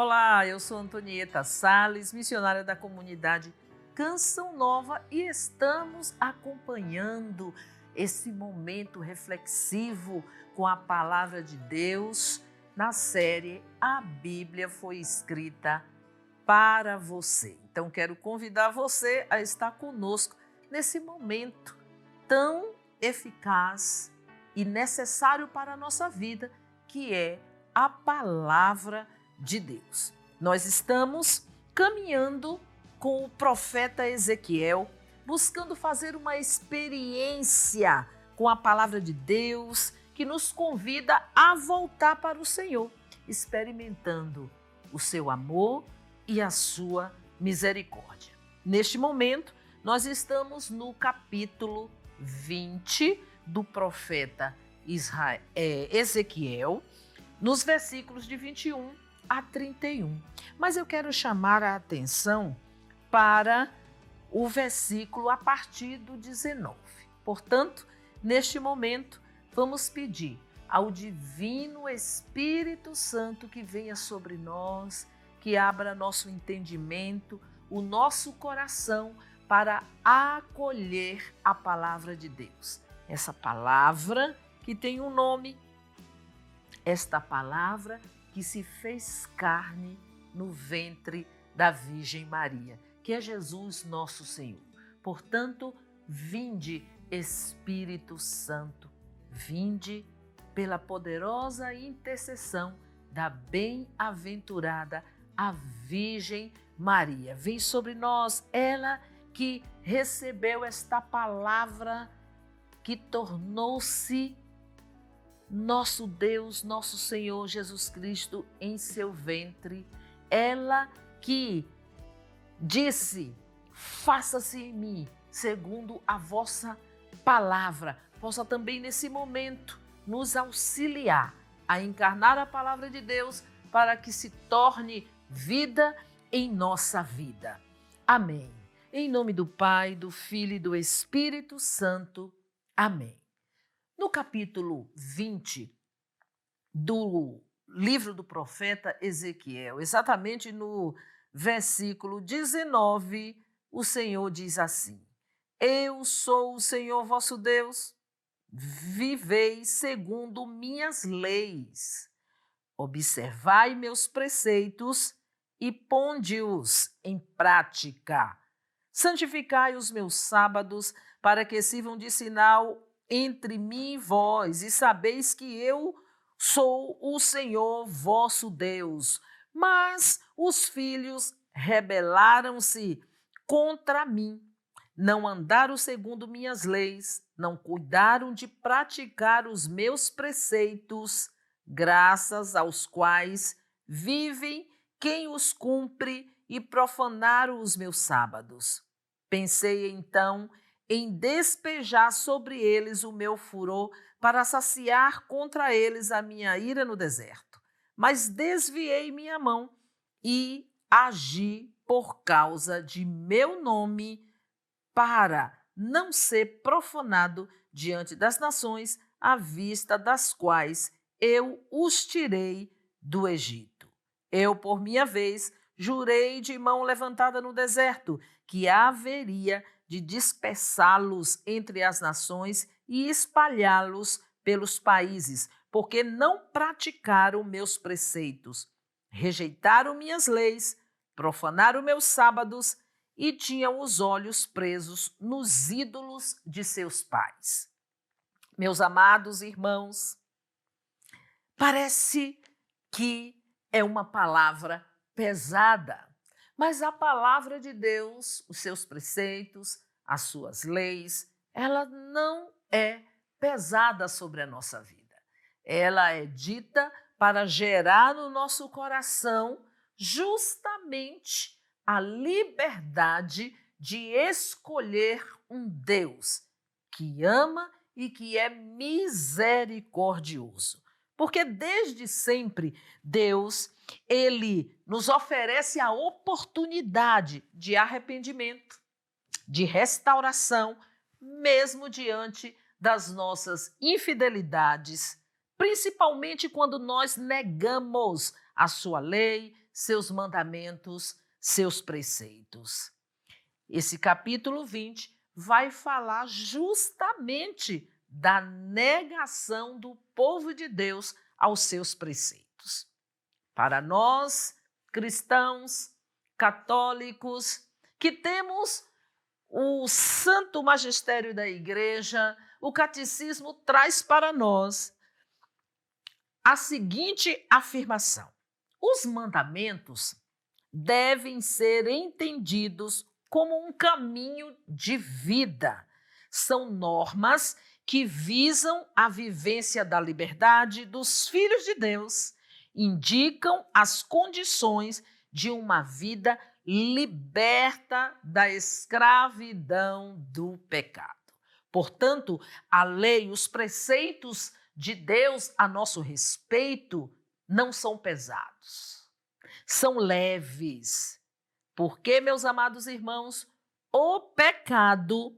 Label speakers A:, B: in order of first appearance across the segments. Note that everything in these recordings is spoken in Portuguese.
A: Olá, eu sou Antonieta Sales, missionária da comunidade Canção Nova e estamos acompanhando esse momento reflexivo com a palavra de Deus na série A Bíblia Foi Escrita para Você. Então quero convidar você a estar conosco nesse momento tão eficaz e necessário para a nossa vida, que é a palavra de Deus. Nós estamos caminhando com o profeta Ezequiel, buscando fazer uma experiência com a palavra de Deus, que nos convida a voltar para o Senhor, experimentando o seu amor e a sua misericórdia. Neste momento, nós estamos no capítulo 20 do profeta Ezequiel, nos versículos de 21 a 31. Mas eu quero chamar a atenção para o versículo a partir do 19. Portanto, neste momento, vamos pedir ao Divino Espírito Santo que venha sobre nós, que abra nosso entendimento, o nosso coração para acolher a palavra de Deus. Essa palavra que tem um nome, esta palavra que se fez carne no ventre da Virgem Maria, que é Jesus nosso Senhor. Portanto, vinde Espírito Santo, vinde pela poderosa intercessão da bem-aventurada a Virgem Maria. Vem sobre nós, ela que recebeu esta palavra que tornou-se nosso Deus, nosso Senhor Jesus Cristo em seu ventre. Ela que disse: faça-se em mim segundo a vossa palavra. Possa também nesse momento nos auxiliar a encarnar a palavra de Deus para que se torne vida em nossa vida. Amém. Em nome do Pai, do Filho e do Espírito Santo. Amém. No capítulo 20 do livro do profeta Ezequiel, exatamente no versículo 19, o Senhor diz assim: Eu sou o Senhor vosso Deus, vivei segundo minhas leis, observai meus preceitos e ponde-os em prática. Santificai os meus sábados, para que sirvam de sinal entre mim e vós, e sabeis que eu sou o Senhor vosso Deus. Mas os filhos rebelaram-se contra mim, não andaram segundo minhas leis, não cuidaram de praticar os meus preceitos, graças aos quais vivem quem os cumpre, e profanaram os meus sábados. Pensei então em despejar sobre eles o meu furor, para saciar contra eles a minha ira no deserto. Mas desviei minha mão e agi por causa de meu nome, para não ser profanado diante das nações, à vista das quais eu os tirei do Egito. Eu, por minha vez, jurei de mão levantada no deserto que haveria de dispersá-los entre as nações e espalhá-los pelos países, porque não praticaram meus preceitos, rejeitaram minhas leis, profanaram meus sábados e tinham os olhos presos nos ídolos de seus pais. Meus amados irmãos, parece que é uma palavra pesada, mas a palavra de Deus, os seus preceitos, as suas leis, ela não é pesada sobre a nossa vida. Ela é dita para gerar no nosso coração justamente a liberdade de escolher um Deus que ama e que é misericordioso. Porque desde sempre Deus, ele nos oferece a oportunidade de arrependimento, de restauração, mesmo diante das nossas infidelidades, principalmente quando nós negamos a sua lei, seus mandamentos, seus preceitos. Esse capítulo 20 vai falar justamente da negação do povo de Deus aos seus preceitos. Para nós, cristãos, católicos, que temos o santo magistério da igreja, o catecismo traz para nós a seguinte afirmação: os mandamentos devem ser entendidos como um caminho de vida. São normas que visam a vivência da liberdade dos filhos de Deus, indicam as condições de uma vida liberta da escravidão do pecado. Portanto, a lei, os preceitos de Deus a nosso respeito não são pesados, são leves. Porque, meus amados irmãos, o pecado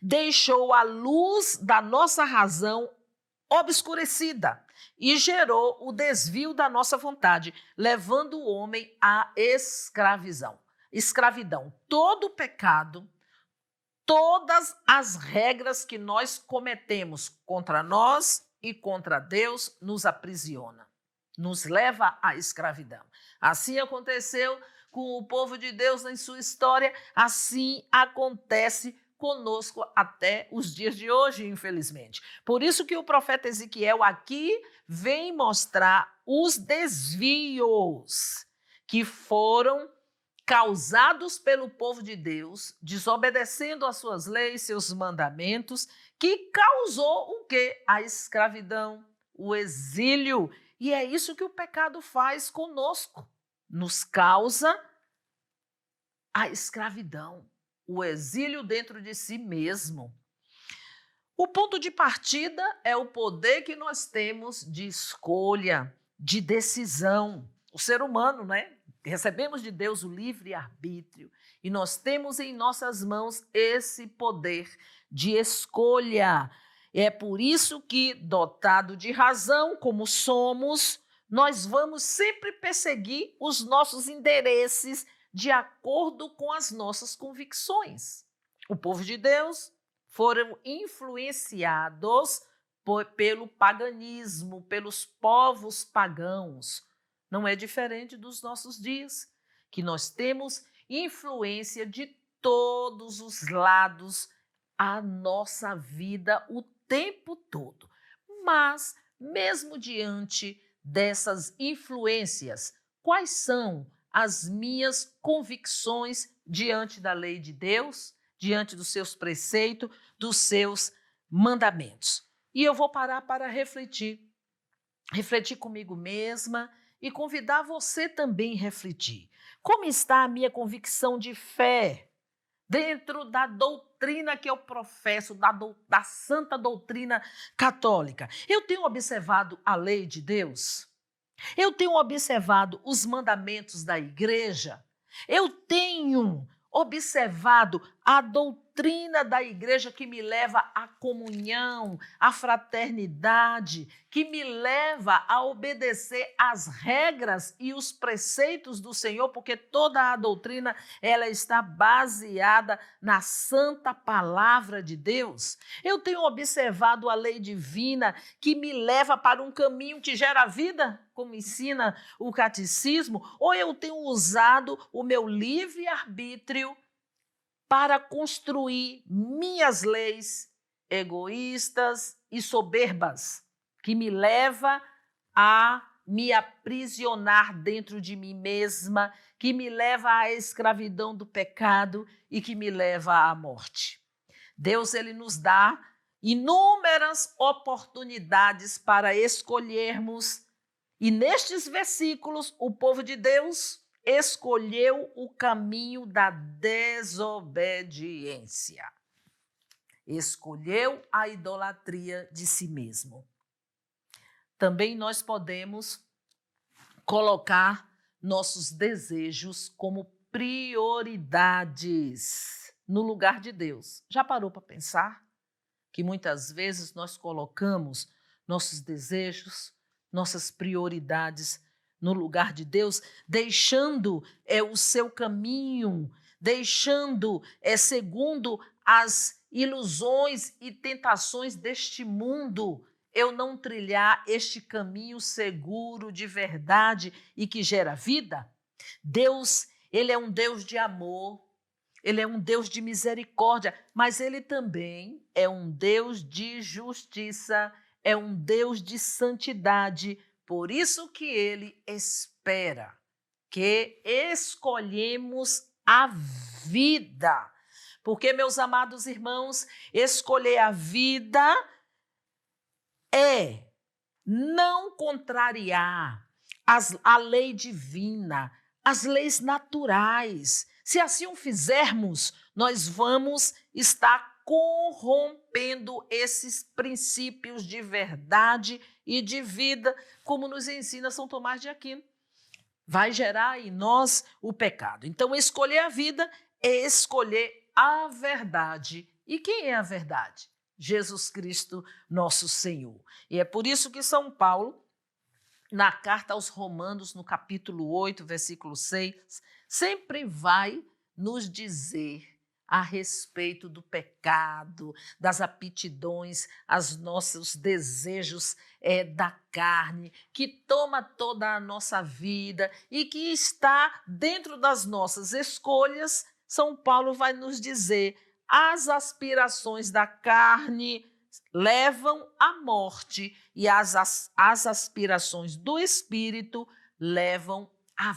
A: deixou a luz da nossa razão obscurecida e gerou o desvio da nossa vontade, levando o homem à escravidão. Todo pecado, todas as regras que nós cometemos contra nós e contra Deus nos aprisiona, nos leva à escravidão. Assim aconteceu com o povo de Deus em sua história, assim acontece conosco até os dias de hoje, infelizmente. Por isso que o profeta Ezequiel aqui vem mostrar os desvios que foram causados pelo povo de Deus, desobedecendo às suas leis, seus mandamentos, que causou o quê? A escravidão, o exílio. E é isso que o pecado faz conosco. Nos causa a escravidão, o exílio dentro de si mesmo. O ponto de partida é o poder que nós temos de escolha, de decisão. O ser humano, né? Recebemos de Deus o livre-arbítrio e nós temos em nossas mãos esse poder de escolha. É por isso que, dotado de razão, como somos, nós vamos sempre perseguir os nossos interesses de acordo com as nossas convicções. O povo de Deus foram influenciados pelo paganismo, pelos povos pagãos. Não é diferente dos nossos dias, que nós temos influência de todos os lados a nossa vida o tempo todo. Mas, mesmo diante dessas influências, quais são as minhas convicções diante da lei de Deus, diante dos seus preceitos, dos seus mandamentos? E eu vou parar para refletir comigo mesma e convidar você também a refletir. Como está a minha convicção de fé dentro da doutrina que eu professo, da santa doutrina católica? Eu tenho observado a lei de Deus? Eu tenho observado os mandamentos da igreja? Eu tenho observado a doutrina da igreja que me leva à comunhão, à fraternidade, que me leva a obedecer às regras e os preceitos do Senhor, porque toda a doutrina ela está baseada na santa palavra de Deus. Eu tenho observado a lei divina que me leva para um caminho que gera vida, como ensina o catecismo, ou eu tenho usado o meu livre-arbítrio para construir minhas leis egoístas e soberbas, que me leva a me aprisionar dentro de mim mesma, que me leva à escravidão do pecado e que me leva à morte. Deus, ele nos dá inúmeras oportunidades para escolhermos, e nestes versículos o povo de Deus escolheu o caminho da desobediência. Escolheu a idolatria de si mesmo. Também nós podemos colocar nossos desejos como prioridades no lugar de Deus. Já parou para pensar que muitas vezes nós colocamos nossos desejos, nossas prioridades no lugar de Deus, deixando o seu caminho, deixando segundo as ilusões e tentações deste mundo, eu não trilhar este caminho seguro de verdade e que gera vida? Deus, ele é um Deus de amor, ele é um Deus de misericórdia, mas ele também é um Deus de justiça, é um Deus de santidade. Por isso que ele espera que escolhemos a vida. Porque, meus amados irmãos, escolher a vida é não contrariar a lei divina, as leis naturais. Se assim o fizermos, nós vamos estar corrompendo esses princípios de verdade e de vida, como nos ensina São Tomás de Aquino. Vai gerar em nós o pecado. Então, escolher a vida é escolher a verdade. E quem é a verdade? Jesus Cristo, nosso Senhor. E é por isso que São Paulo, na carta aos Romanos, no capítulo 8, versículo 6, sempre vai nos dizer a respeito do pecado, das aptidões, os nossos desejos da carne, que toma toda a nossa vida e que está dentro das nossas escolhas. São Paulo vai nos dizer: as aspirações da carne levam à morte e as aspirações do espírito levam à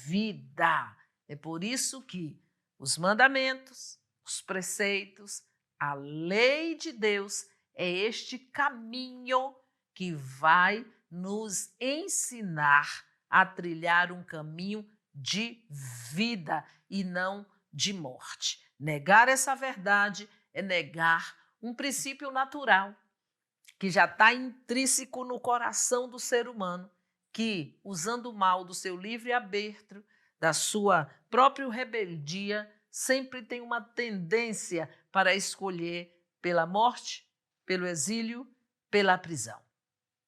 A: vida. É por isso que os mandamentos, os preceitos, a lei de Deus é este caminho que vai nos ensinar a trilhar um caminho de vida e não de morte. Negar essa verdade é negar um princípio natural que já está intrínseco no coração do ser humano, que, usando o mal do seu livre-arbítrio, da sua própria rebeldia, sempre tem uma tendência para escolher pela morte, pelo exílio, pela prisão.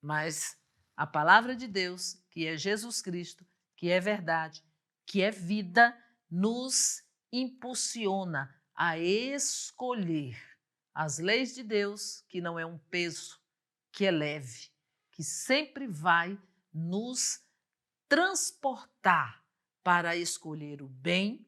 A: Mas a palavra de Deus, que é Jesus Cristo, que é verdade, que é vida, nos impulsiona a escolher as leis de Deus, que não é um peso, que é leve, que sempre vai nos transportar para escolher o bem,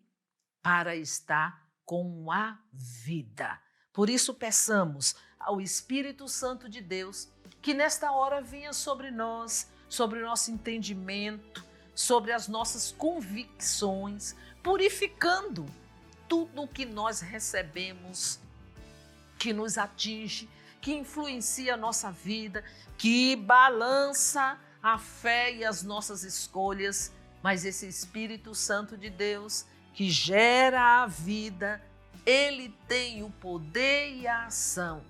A: para estar com a vida. Por isso, peçamos ao Espírito Santo de Deus que nesta hora venha sobre nós, sobre o nosso entendimento, sobre as nossas convicções, purificando tudo o que nós recebemos, que nos atinge, que influencia a nossa vida, que balança a fé e as nossas escolhas. Mas esse Espírito Santo de Deus, que gera a vida, ele tem o poder e a ação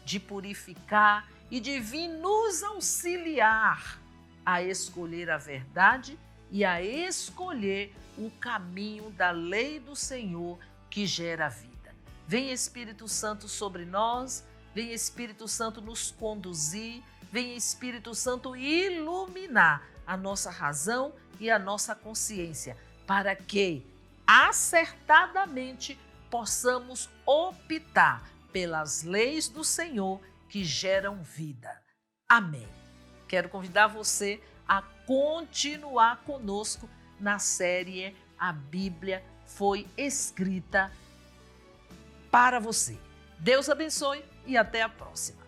A: de purificar e de vir nos auxiliar a escolher a verdade e a escolher o caminho da lei do Senhor que gera a vida. Vem Espírito Santo sobre nós, vem Espírito Santo nos conduzir, vem Espírito Santo iluminar a nossa razão e a nossa consciência, para que acertadamente possamos optar pelas leis do Senhor que geram vida. Amém. Quero convidar você a continuar conosco na série A Bíblia Foi Escrita para Você. Deus abençoe e até a próxima.